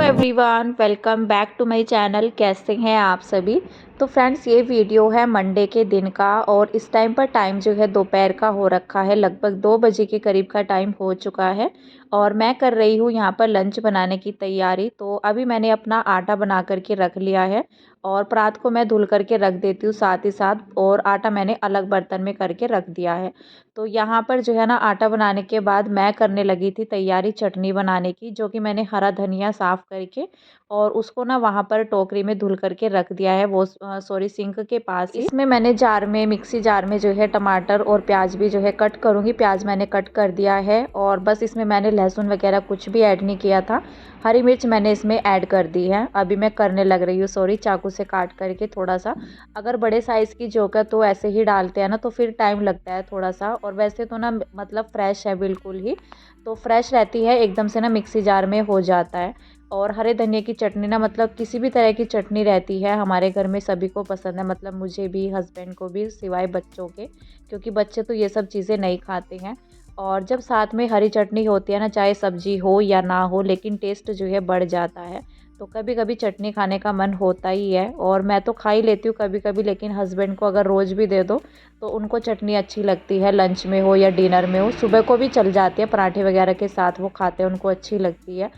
Everyone, welcome back to my channel. कैसे हैं आप सभी। तो फ्रेंड्स, ये वीडियो है मंडे के दिन का और इस टाइम पर टाइम जो है दोपहर का हो रखा है। लगभग 2 बजे के करीब का टाइम हो चुका है और मैं कर रही हूँ यहाँ पर लंच बनाने की तैयारी। तो अभी मैंने अपना आटा बना करके रख लिया है और परात को मैं धुल करके रख देती हूँ साथ ही साथ, और आटा मैंने अलग बर्तन में करके रख दिया है। तो यहाँ पर जो है ना, आटा बनाने के बाद मैं करने लगी थी तैयारी चटनी बनाने की, जो कि मैंने हरा धनिया साफ़ करके और उसको ना वहाँ पर टोकरी में धुल करके रख दिया है, वो सॉरी सिंक के पास ही। इसमें मैंने जार में, मिक्सी जार में जो है टमाटर और प्याज भी जो है कट करूँगी। प्याज मैंने कट कर दिया है और बस इसमें मैंने लहसुन वगैरह कुछ भी ऐड नहीं किया था। हरी मिर्च मैंने इसमें ऐड कर दी है। अभी मैं करने लग रही हूँ, सॉरी, चाकू से काट करके थोड़ा सा। अगर बड़े साइज़ की जोकर तो ऐसे ही डालते हैं ना, तो फिर टाइम लगता है थोड़ा सा। और वैसे तो ना मतलब फ्रेश है बिल्कुल ही, तो फ्रेश रहती है एकदम से ना, मिक्सी जार में हो जाता है। और हरे धनिए की चटनी ना, मतलब किसी भी तरह की चटनी रहती है हमारे घर में सभी को पसंद है, मतलब मुझे भी, हस्बैंड को भी, सिवाय बच्चों के, क्योंकि बच्चे तो ये सब चीज़ें नहीं खाते हैं। और जब साथ में हरी चटनी होती है ना, चाहे सब्जी हो या ना हो, लेकिन टेस्ट जो है बढ़ जाता है। तो कभी कभी चटनी खाने का मन होता ही है और मैं तो खा ही लेती हूँ कभी कभी, लेकिन हस्बैंड को अगर रोज़ भी दे दो तो उनको चटनी अच्छी लगती है, लंच में हो या डिनर में हो। सुबह को भी चल जाती है, पराठे वगैरह के साथ वो खाते हैं, उनको अच्छी लगती है।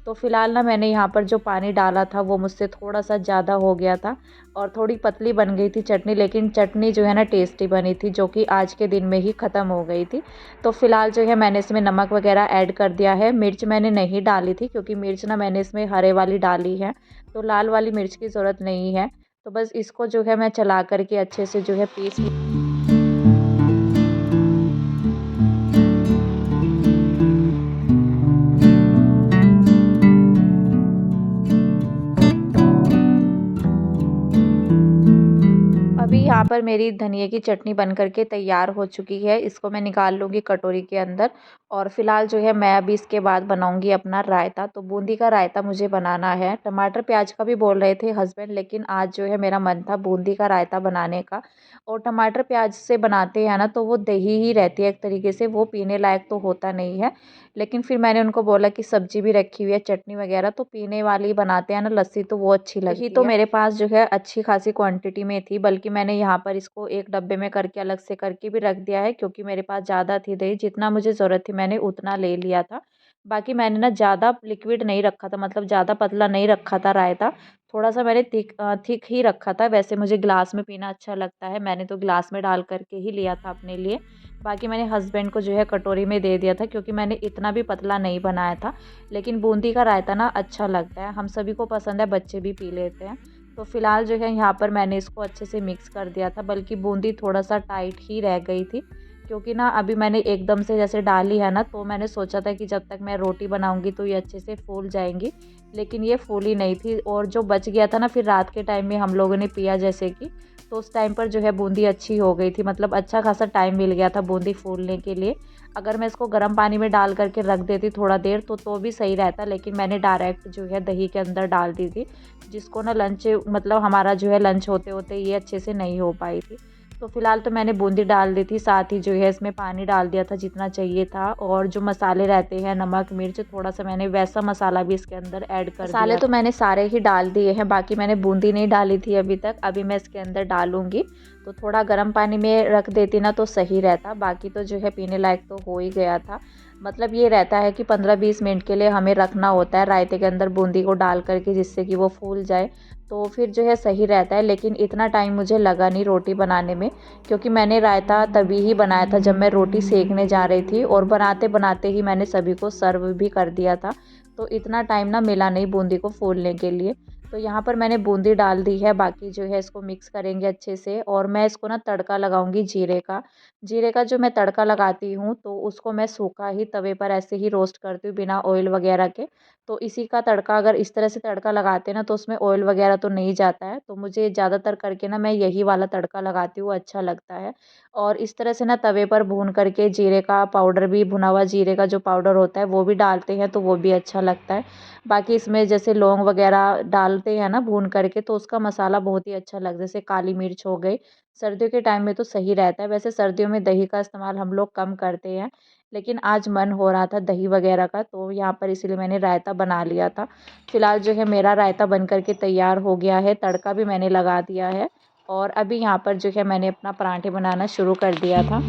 तो फ़िलहाल ना मैंने यहाँ पर जो पानी डाला था वो मुझसे थोड़ा सा ज़्यादा हो गया था और थोड़ी पतली बन गई थी चटनी, लेकिन चटनी जो है ना टेस्टी बनी थी, जो कि आज के दिन में ही ख़त्म हो गई थी। तो फ़िलहाल जो है मैंने इसमें नमक वगैरह ऐड कर दिया है। मिर्च मैंने नहीं डाली थी क्योंकि मिर्च ना मैंने इसमें हरे वाली डाली है, तो लाल वाली मिर्च की ज़रूरत नहीं है। तो बस इसको जो है मैं चला करके अच्छे से जो है पीस। अभी यहाँ पर मेरी धनिए की चटनी बन कर के तैयार हो चुकी है। इसको मैं निकाल लूँगी कटोरी के अंदर। और फ़िलहाल जो है मैं अभी इसके बाद बनाऊँगी अपना रायता। तो बूंदी का रायता मुझे बनाना है। टमाटर प्याज का भी बोल रहे थे हस्बैंड, लेकिन आज जो है मेरा मन था बूंदी का रायता बनाने का। और टमाटर प्याज से बनाते हैं ना, तो वो दही ही रहती है एक तरीके से, वो पीने लायक तो होता नहीं है। लेकिन फिर मैंने उनको बोला कि सब्जी भी रखी हुई है, चटनी वगैरह, तो पीने वाली बनाते हैं ना लस्सी, तो वो अच्छी लगती है। दही तो मेरे पास जो है अच्छी खासी क्वांटिटी में थी, बल्कि मैंने यहाँ पर इसको एक डब्बे में करके अलग से करके भी रख दिया है, क्योंकि मेरे पास ज़्यादा थी दही, जितना मुझे ज़रूरत थी मैंने उतना ले लिया था। बाकी मैंने ना ज़्यादा लिक्विड नहीं रखा था, मतलब ज़्यादा पतला नहीं रखा था रायता। थोड़ा सा मैंने थिक ही रखा था। वैसे मुझे ग्लास में पीना अच्छा लगता है, मैंने तो ग्लास में डाल करके ही लिया था अपने लिए। बाकी मैंने हस्बैंड को जो है कटोरी में दे दिया था, क्योंकि मैंने इतना भी पतला नहीं बनाया था। लेकिन बूंदी का रायता ना अच्छा लगता है, हम सभी को पसंद है, बच्चे भी पी लेते हैं। तो फ़िलहाल जो है यहाँ पर मैंने इसको अच्छे से मिक्स कर दिया था, बल्कि बूंदी थोड़ा सा टाइट ही रह गई थी, क्योंकि ना अभी मैंने एकदम से जैसे डाली है ना, तो मैंने सोचा था कि जब तक मैं रोटी बनाऊंगी तो ये अच्छे से फूल जाएंगी, लेकिन ये फूली नहीं थी। और जो बच गया था ना, फिर रात के टाइम में हम लोगों ने पिया जैसे कि, तो उस टाइम पर जो है बूंदी अच्छी हो गई थी, मतलब अच्छा खासा टाइम मिल गया था बूंदी फूलने के लिए। अगर मैं इसको गर्म पानी में डाल करके रख देती थोड़ा देर तो भी सही रहता, लेकिन मैंने डायरेक्ट जो है दही के अंदर डाल दी थी, जिसको ना लंच, मतलब हमारा जो है लंच होते होते ये अच्छे से नहीं हो पाई थी। तो फ़िलहाल तो मैंने बूंदी डाल दी थी, साथ ही जो है इसमें पानी डाल दिया था जितना चाहिए था। और जो मसाले रहते हैं, नमक मिर्च, थोड़ा सा मैंने वैसा मसाला भी इसके अंदर ऐड कर दिया। मसाले तो मैंने सारे ही डाल दिए हैं, बाकी मैंने बूंदी नहीं डाली थी अभी तक, अभी मैं इसके अंदर डालूंगी। तो थोड़ा गर्म पानी में रख देती ना तो सही रहता, बाकी तो जो है पीने लायक तो हो ही गया था। मतलब ये रहता है कि 15-20 मिनट के लिए हमें रखना होता है रायते के अंदर बूंदी को डाल करके, जिससे कि वो फूल जाए, तो फिर जो है सही रहता है। लेकिन इतना टाइम मुझे लगा नहीं रोटी बनाने में, क्योंकि मैंने रायता तभी ही बनाया था जब मैं रोटी सेकने जा रही थी, और बनाते बनाते ही मैंने सभी को सर्व भी कर दिया था। तो इतना टाइम ना मिला नहीं बूंदी को फूलने के लिए। तो यहाँ पर मैंने बूंदी डाल दी है, बाकी जो है इसको मिक्स करेंगे अच्छे से। और मैं इसको ना तड़का लगाऊंगी जीरे का। जीरे का जो मैं तड़का लगाती हूँ, तो उसको मैं सूखा ही तवे पर ऐसे ही रोस्ट करती हूँ, बिना ऑयल वगैरह के। तो इसी का तड़का, अगर इस तरह से तड़का लगाते हैं ना, तो उसमें ऑयल वगैरह तो नहीं जाता है। तो मुझे ज़्यादातर करके ना मैं यही वाला तड़का लगाती हूँ, अच्छा लगता है। और इस तरह से ना तवे पर भून करके जीरे का पाउडर भी, भुना हुआ जीरे का जो पाउडर होता है वो भी डालते हैं, तो वो भी अच्छा लगता है। बाकी इसमें जैसे लौंग वगैरह डाल डालते हैं ना भून करके, तो उसका मसाला बहुत ही अच्छा लगता है। जैसे काली मिर्च हो गई, सर्दियों के टाइम में तो सही रहता है। वैसे सर्दियों में दही का इस्तेमाल हम लोग कम करते हैं, लेकिन आज मन हो रहा था दही वगैरह का, तो यहाँ पर इसीलिए मैंने रायता बना लिया था। फिलहाल जो है मेरा रायता बन कर के तैयार हो गया है, तड़का भी मैंने लगा दिया है और अभी यहाँ पर जो है मैंने अपना पराठे बनाना शुरू कर दिया था।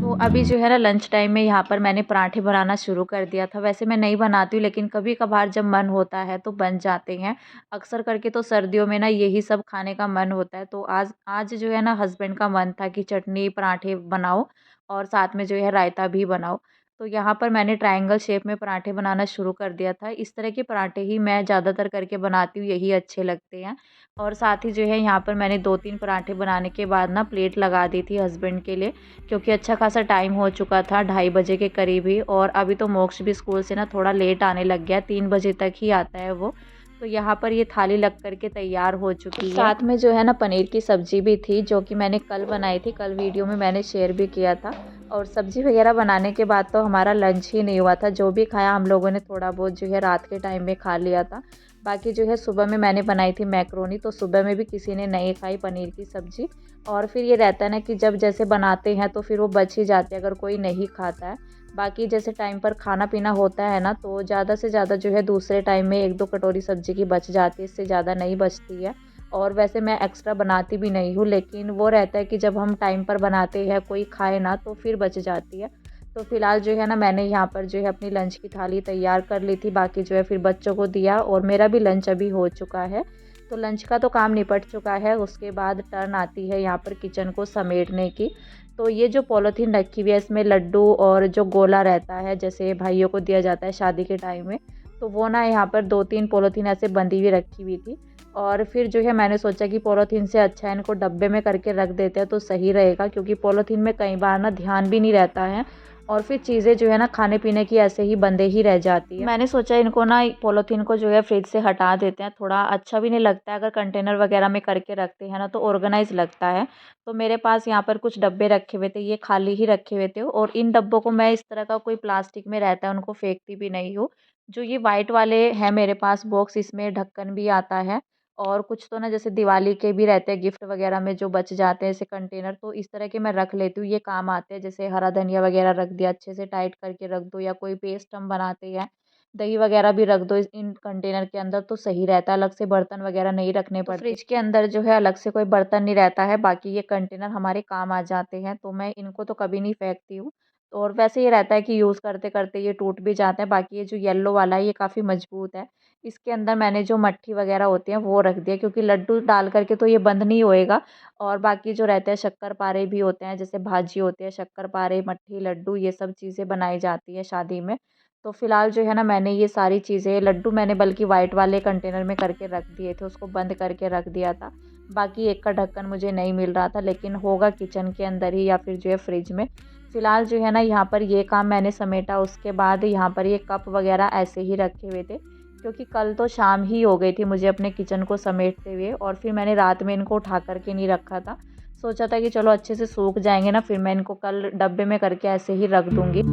तो अभी जो है ना लंच टाइम में यहाँ पर मैंने पराठे बनाना शुरू कर दिया था। वैसे मैं नहीं बनाती हूँ, लेकिन कभी-कभार जब मन होता है तो बन जाते हैं। अक्सर करके तो सर्दियों में ना यही सब खाने का मन होता है। तो आज आज जो है ना हस्बैंड का मन था कि चटनी पराठे बनाओ और साथ में जो है रायता भी बनाओ। तो यहाँ पर मैंने ट्रायंगल शेप में पराठे बनाना शुरू कर दिया था। इस तरह के पराठे ही मैं ज़्यादातर करके बनाती हूँ, यही अच्छे लगते हैं। और साथ ही जो है यहाँ पर मैंने 2-3 पराठे बनाने के बाद ना प्लेट लगा दी थी हस्बैंड के लिए, क्योंकि अच्छा खासा टाइम हो चुका था, 2:30 बजे के करीब ही। और अभी तो मोक्ष भी स्कूल से ना थोड़ा लेट आने लग गया, 3 बजे तक ही आता है वो। तो यहाँ पर ये थाली लग कर के तैयार हो चुकी है। साथ में जो है ना पनीर की सब्ज़ी भी थी, जो कि मैंने कल बनाई थी, कल वीडियो में मैंने शेयर भी किया था। और सब्ज़ी वगैरह बनाने के बाद तो हमारा लंच ही नहीं हुआ था, जो भी खाया हम लोगों ने थोड़ा बहुत जो है रात के टाइम में खा लिया था। बाकी जो है सुबह में मैंने बनाई थी मैक्रोनी, तो सुबह में भी किसी ने नहीं खाई पनीर की सब्ज़ी। और फिर ये रहता है ना कि जब जैसे बनाते हैं तो फिर वो बच ही जाते हैं अगर कोई नहीं खाता है। बाकी जैसे टाइम पर खाना पीना होता है ना, तो ज़्यादा से ज़्यादा जो है दूसरे टाइम में 1-2 कटोरी सब्ज़ी की बच जाती है, इससे ज़्यादा नहीं बचती है। और वैसे मैं एक्स्ट्रा बनाती भी नहीं हूँ, लेकिन वो रहता है कि जब हम टाइम पर बनाते हैं कोई खाए ना तो फिर बच जाती है। तो फिलहाल जो है ना मैंने यहाँ पर जो है अपनी लंच की थाली तैयार कर ली थी, बाकी जो है फिर बच्चों को दिया और मेरा भी लंच अभी हो चुका है। तो लंच का तो काम निपट चुका है, उसके बाद टर्न आती है यहाँ पर किचन को समेटने की। तो ये जो पॉलीथीन रखी हुई है, इसमें लड्डू और जो गोला रहता है, जैसे भाइयों को दिया जाता है शादी के टाइम में, तो वो ना यहाँ पर 2-3 पॉलीथीन ऐसे बंधी हुई रखी हुई थी। और फिर जो है मैंने सोचा कि पॉलीथीन से अच्छा है इनको डब्बे में करके रख देते हैं तो सही रहेगा, क्योंकि पॉलीथीन में कई बार ना ध्यान भी नहीं रहता है और फिर चीज़ें जो है ना खाने पीने की ऐसे ही बंदे ही रह जाती है। मैंने सोचा इनको ना पॉलीथीन को जो है फ्रिज से हटा देते हैं, थोड़ा अच्छा भी नहीं लगता है अगर कंटेनर वगैरह में करके रखते हैं ना, तो ऑर्गेनाइज लगता है। तो मेरे पास यहाँ पर कुछ डब्बे रखे हुए थे, ये खाली ही रखे हुए थे और इन डब्बों को मैं इस तरह का कोई प्लास्टिक में रहता है उनको फेंकती भी नहीं हूँ। जो ये वाइट वाले हैं मेरे पास बॉक्स, इसमें ढक्कन भी आता है और कुछ तो ना जैसे दिवाली के भी रहते हैं गिफ्ट वगैरह में जो बच जाते हैं ऐसे कंटेनर, तो इस तरह के मैं रख लेती हूँ, ये काम आते हैं। जैसे हरा धनिया वगैरह रख दिया, अच्छे से टाइट करके रख दो, या कोई पेस्ट हम बनाते हैं, दही वगैरह भी रख दो इन कंटेनर के अंदर तो सही रहता है, अलग से बर्तन वगैरह नहीं रखने पड़ते। फ्रिज के अंदर जो है अलग से कोई बर्तन नहीं रहता है, बाकी ये कंटेनर हमारे काम आ जाते हैं, तो मैं इनको तो कभी नहीं फेंकती हूँ। और वैसे ये रहता है कि यूज़ करते करते ये टूट भी जाते हैं। बाकी ये जो येलो वाला है ये काफ़ी मजबूत है, इसके अंदर मैंने जो मट्ठी वगैरह होती हैं वो रख दिया, क्योंकि लड्डू डाल करके तो ये बंद नहीं होएगा। और बाकी जो रहते हैं शक्कर-पारे भी होते हैं, जैसे भाजी होती है, शक्कर-पारे, मट्ठी, लड्डू, ये सब चीज़ें बनाई जाती है शादी में। तो फिलहाल जो है ना मैंने ये सारी चीज़ें, लड्डू मैंने बल्कि वाइट वाले कंटेनर में करके रख दिए थे, उसको बंद करके रख दिया था। बाकी एक का ढक्कन मुझे नहीं मिल रहा था, लेकिन होगा किचन के अंदर ही या फिर जो है फ्रिज में। फिलहाल जो है ना यहाँ पर ये काम मैंने समेटा, उसके बाद यहाँ पर ये कप वगैरह ऐसे ही रखे हुए थे, क्योंकि कल तो शाम ही हो गई थी मुझे अपने किचन को समेटते हुए और फिर मैंने रात में इनको उठा कर के नहीं रखा था। सोचा था कि चलो अच्छे से सूख जाएँगे ना, फिर मैं इनको कल डब्बे में करके ऐसे ही रख दूँगी।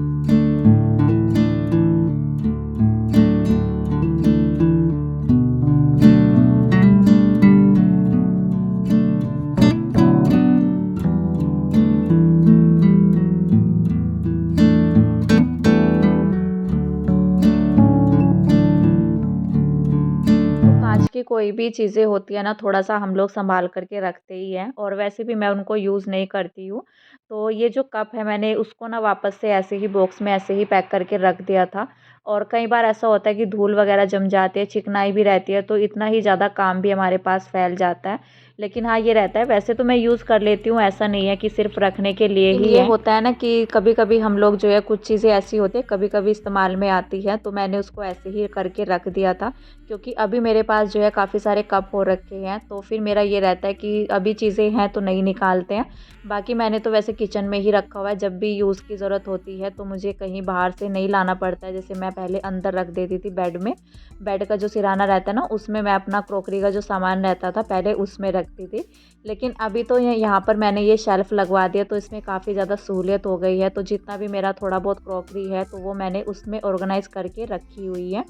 तो काँच की कोई भी चीज़ें होती है ना, थोड़ा-सा हम लोग सँभाल कर के रखते ही हैं और वैसे भी मैं उनको यूज़ नहीं करती हूँ। तो ये जो कप है मैंने उसको ना वापस से ऐसे ही बॉक्स में ऐसे ही पैक करके रख दिया था और कई बार ऐसा होता है कि धूल वगैरह जम जाती है, चिकनाई भी रहती है, तो इतना ही ज़्यादा काम भी हमारे पास फैल जाता है। लेकिन हाँ, ये रहता है, वैसे तो मैं यूज़ कर लेती हूँ, ऐसा नहीं है कि सिर्फ़ रखने के लिए ही है। होता है ना कि कभी-कभी हम लोग जो है कुछ चीज़ें ऐसी होती हैं, कभी-कभी इस्तेमाल में आती है, तो मैंने उसको ऐसे ही करके रख दिया था। क्योंकि अभी मेरे पास जो है काफ़ी सारे कप हो रखे हैं, तो फिर मेरा ये रहता है कि अभी चीज़ें हैं तो नहीं निकालते हैं। बाकी मैंने तो वैसे किचन में ही रखा हुआ है, जब भी यूज़ की ज़रूरत होती है तो मुझे कहीं बाहर से नहीं लाना पड़ता है। जैसे मैं पहले अंदर रख देती थी बेड में, बेड का जो सिरहाना रहता है ना, उसमें मैं अपना क्रॉकरी का जो सामान रहता था पहले उसमें रखती थी। लेकिन अभी तो ये यहाँ पर मैंने ये शेल्फ़ लगवा दिया, तो इसमें काफ़ी ज़्यादा सहूलियत हो गई है। तो जितना भी मेरा थोड़ा बहुत क्रॉकरी है तो वो मैंने उसमें ऑर्गेनाइज़ करके रखी हुई है।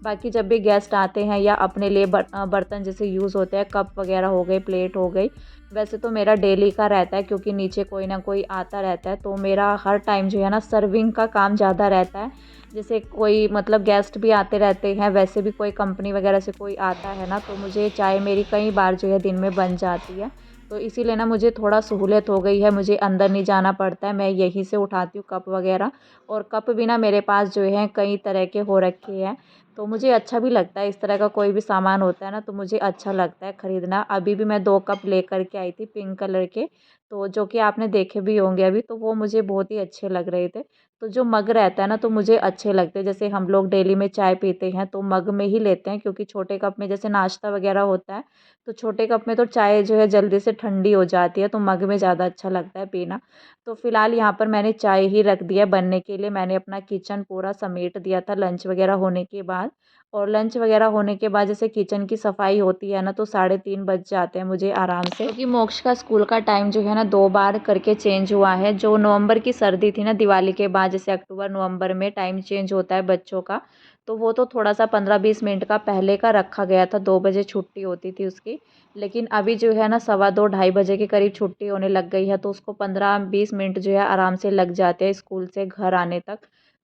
बाकी जब भी गेस्ट आते हैं या अपने लिए बर्तन जैसे यूज़ होते हैं, कप वगैरह हो गए, प्लेट हो गई, वैसे तो मेरा डेली का रहता है क्योंकि नीचे कोई ना कोई आता रहता है, तो मेरा हर टाइम जो है ना सर्विंग का काम ज़्यादा रहता है। जैसे कोई मतलब गेस्ट भी आते रहते हैं, वैसे भी कोई कंपनी वगैरह से कोई आता है ना, तो मुझे चाय मेरी कई बार जो है दिन में बन जाती है। तो इसीलिए ना मुझे थोड़ा सहूलियत हो गई है, मुझे अंदर नहीं जाना पड़ता है, मैं यहीं से उठाती हूँ कप वगैरह। और कप भी ना मेरे पास जो है कई तरह के हो रखे हैं, तो मुझे अच्छा भी लगता है। इस तरह का कोई भी सामान होता है ना, तो मुझे अच्छा लगता है ख़रीदना। अभी भी मैं 2 कप लेकर के आई थी पिंक कलर के, तो जो कि आपने देखे भी होंगे अभी, तो वो मुझे बहुत ही अच्छे लग रहे थे। तो जो मग रहता है ना, तो मुझे अच्छे लगते हैं। जैसे हम लोग डेली में चाय पीते हैं तो मग में ही लेते हैं, क्योंकि छोटे कप में जैसे नाश्ता वगैरह होता है, तो छोटे कप में तो चाय जो है जल्दी से ठंडी हो जाती है, तो मग में ज़्यादा अच्छा लगता है पीना। तो फ़िलहाल यहाँ पर मैंने चाय ही रख दिया बनने के लिए। मैंने अपना किचन पूरा समेट दिया था लंच वगैरह होने के बाद। और लंच वगैरह होने के बाद जैसे किचन की सफाई होती है ना, तो 3:30 बज जाते हैं मुझे आराम से, क्योंकि मोक्ष का स्कूल का टाइम जो है ना 2 बार करके चेंज हुआ है। जो नवंबर की सर्दी थी ना दिवाली के बाद, जैसे अक्टूबर नवंबर में टाइम चेंज होता है बच्चों का, तो वो तो थोड़ा सा 15-20 मिनट का पहले का रखा गया था, 2 बजे छुट्टी होती थी उसकी। लेकिन अभी जो है ना 2:15 ढाई बजे के करीब छुट्टी होने लग गई है, तो उसको 15-20 मिनट जो है आराम से लग जाते हैं स्कूल से घर आने तक।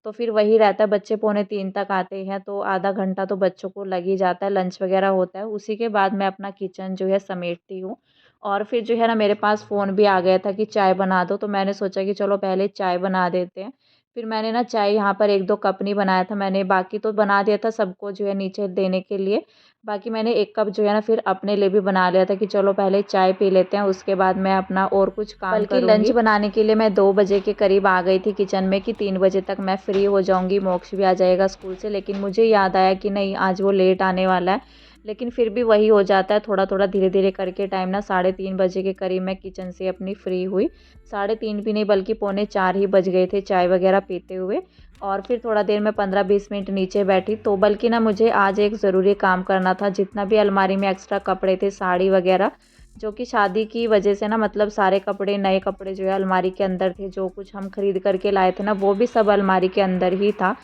तो फिर वही रहता है, बच्चे 2:45 तक आते हैं, तो आधा घंटा तो बच्चों को लग ही जाता है, लंच वगैरह होता है। उसी के बाद मैं अपना किचन जो है समेटती हूँ। और फिर जो है ना मेरे पास फ़ोन भी आ गया था कि चाय बना दो, तो मैंने सोचा कि चलो पहले चाय बना देते हैं। फिर मैंने ना चाय यहाँ पर 1-2 कप नहीं बनाया था मैंने, बाकी तो बना दिया था सबको जो है नीचे देने के लिए। बाकी मैंने 1 कप जो है ना फिर अपने लिए भी बना लिया था कि चलो पहले चाय पी लेते हैं, उसके बाद मैं अपना और कुछ काम बल्कि करूँगी। लंच बनाने के लिए मैं 2 बजे के करीब आ गई थी किचन में कि 3 बजे तक मैं फ्री हो जाऊँगी, मोक्ष भी आ जाएगा स्कूल से। लेकिन मुझे याद आया कि नहीं, आज वो लेट आने वाला है। लेकिन फिर भी वही हो जाता है, थोड़ा-थोड़ा धीरे-धीरे करके टाइम ना 3:30 बजे के करीब मैं किचन से अपनी फ्री हुई। 3:30 भी नहीं बल्कि पौने 4 ही बज गए थे चाय वगैरह पीते हुए। और फिर थोड़ा देर मैं 15-20 मिनट नीचे बैठी, तो बल्कि ना मुझे आज एक ज़रूरी काम करना था। जितना भी अलमारी में एक्स्ट्रा कपड़े थे, साड़ी वगैरह, जो कि शादी की वजह से ना मतलब सारे कपड़े, नए कपड़े जो है अलमारी के अंदर थे, जो कुछ हम खरीद करके लाए थे ना, वो भी सब अलमारी के अंदर ही था।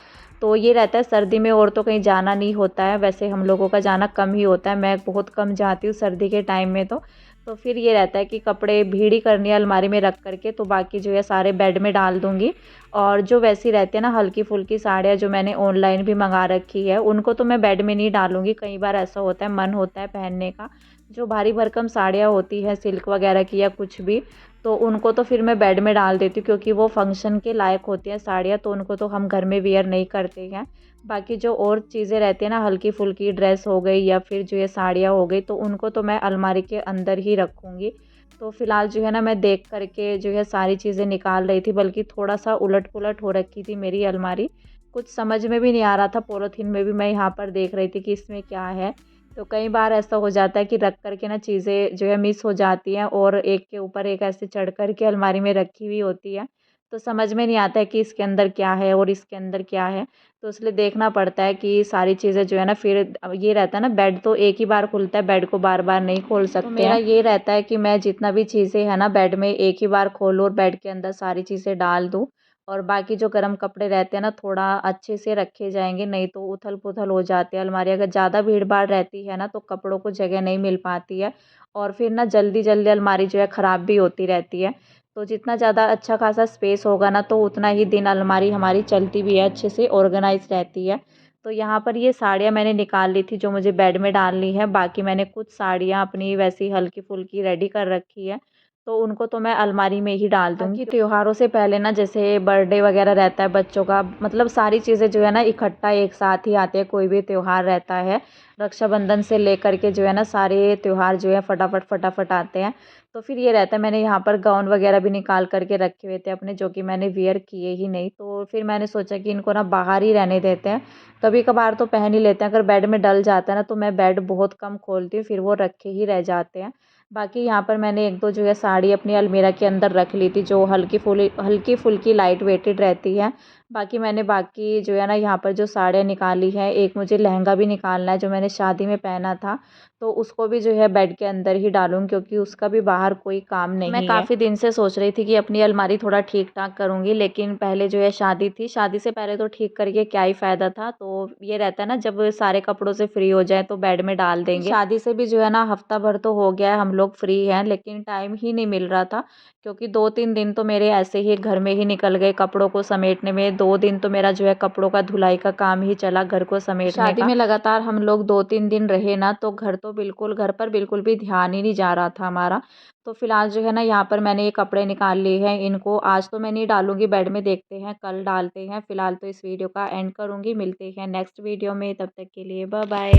तो ये रहता है सर्दी में और तो कहीं जाना नहीं होता है, वैसे हम लोगों का जाना कम ही होता है, मैं बहुत कम जाती हूँ सर्दी के टाइम में तो फिर ये रहता है कि कपड़े भीड़ी करनी है अलमारी में रख करके, तो बाकी जो है सारे बेड में डाल दूँगी। और जो वैसी रहती है ना हल्की-फुल्की साड़ियाँ जो मैंने ऑनलाइन भी मंगा रखी है, उनको तो मैं बेड में नहीं डालूँगी। कई बार ऐसा होता है, मन होता है पहनने का। जो भारी भरकम साड़ियाँ होती हैं सिल्क वगैरह की या कुछ भी, तो उनको तो फिर मैं बेड में डाल देती हूँ, क्योंकि वो फंक्शन के लायक होती हैं साड़ियाँ, तो उनको तो हम घर में वियर नहीं करते हैं। बाकी जो और चीज़ें रहती हैं ना, हल्की-फुल्की ड्रेस हो गई या फिर जो ये साड़ियाँ हो गई, तो उनको तो मैं अलमारी के अंदर ही रखूँगी। तो फिलहाल जो है ना मैं देख कर के जो है सारी चीज़ें निकाल रही थी, बल्कि थोड़ा-सा उलट-पुलट हो रखी थी मेरी अलमारी। कुछ समझ में भी नहीं आ रहा था, पॉलीथीन में भी मैं यहाँ पर देख रही थी कि इसमें क्या है। तो कई बार ऐसा हो जाता है कि रख कर के ना चीज़ें जो है मिस हो जाती हैं, और एक के ऊपर एक ऐसे चढ़ कर के अलमारी में रखी हुई होती है। तो समझ में नहीं आता है कि इसके अंदर क्या है और इसके अंदर क्या है। तो इसलिए देखना पड़ता है कि सारी चीज़ें जो है ना, फिर अब ये रहता है ना, बेड तो एक ही बार खुलता है, बेड को बार-बार नहीं खोल सकते हैं। तो मेरा ये रहता है कि मैं जितना भी चीज़ें हैं ना बेड में एक ही बार खोलूँ और बेड के अंदर सारी चीज़ें डाल दूँ। और बाकी जो गर्म कपड़े रहते हैं ना, थोड़ा अच्छे से रखे जाएँगे, नहीं तो उथल-पुथल हो जाती है अलमारी। अगर ज़्यादा भीड़-भाड़ रहती है ना, तो कपड़ों को जगह नहीं मिल पाती है, और फिर ना जल्दी-जल्दी अलमारी जो है ख़राब भी होती रहती है। तो जितना ज़्यादा अच्छा खासा स्पेस होगा ना, तो उतना ही दिन अलमारी हमारी चलती भी है, अच्छे से ऑर्गेनाइज़ रहती है। तो यहाँ पर ये साड़ियाँ मैंने निकाल ली थी जो मुझे बेड में डालनी है, बाकी मैंने कुछ साड़ियाँ अपनी वैसी हल्की-फुल्की रेडी कर रखी है। तो उनको तो मैं अलमारी में ही डाल दूँगी। त्योहारों से पहले ना जैसे बर्थडे वगैरह रहता है बच्चों का, मतलब सारी चीज़ें जो है ना इकट्ठा एक साथ ही आते हैं, कोई भी त्योहार रहता है, रक्षाबंधन से लेकर के जो है ना सारे त्योहार जो है फटाफट फटाफट आते हैं। तो फिर ये रहता है, मैंने यहाँ पर गाउन वगैरह भी निकाल कर के रखे हुए थे अपने, जो कि मैंने वियर किए ही नहीं। तो फिर मैंने सोचा कि इनको ना बाहर ही रहने देते हैं, कभी कभार तो पहन ही लेते हैं। अगर बेड में डल जाता है ना तो मैं बेड बहुत कम खोलती हूँ, फिर वो रखे ही रह जाते हैं। बाकी यहाँ पर मैंने एक दो जो है साड़ी अपनी अलमीरा के अंदर रख ली थी, जो हल्की फुल्की लाइट वेटेड रहती है। बाकी जो है ना यहाँ पर जो साड़ियाँ निकाली हैं, एक मुझे लहंगा भी निकालना है जो मैंने शादी में पहना था, तो उसको भी जो है बेड के अंदर ही डालूंगी, क्योंकि उसका भी बाहर कोई काम नहीं है। मैं काफ़ी दिन से सोच रही थी कि अपनी अलमारी थोड़ा ठीक ठाक करूंगी, लेकिन पहले जो है शादी थी, शादी से पहले तो ठीक करके क्या ही फ़ायदा था। तो ये रहता है ना, जब सारे कपड़ों से फ्री हो जाए तो बेड में डाल देंगे। शादी से भी जो है ना हफ्ता भर तो हो गया है, हम लोग फ्री हैं, लेकिन टाइम ही नहीं मिल रहा था, क्योंकि 2-3 दिन तो मेरे ऐसे ही घर में ही निकल गए कपड़ों को समेटने में। 2 दिन तो मेरा जो है कपड़ों का धुलाई का काम ही चला, घर को समेटने का। शादी में लगातार हम लोग 2-3 दिन रहे ना, तो घर पर बिल्कुल भी ध्यान ही नहीं जा रहा था हमारा। तो फिलहाल जो है ना यहाँ पर मैंने ये कपड़े निकाल लिए हैं, इनको आज तो मैं नहीं डालूंगी बेड में, देखते हैं कल डालते हैं। फिलहाल तो इस वीडियो का एंड करूंगी, मिलते हैं नेक्स्ट वीडियो में, तब तक के लिए बाय बाय।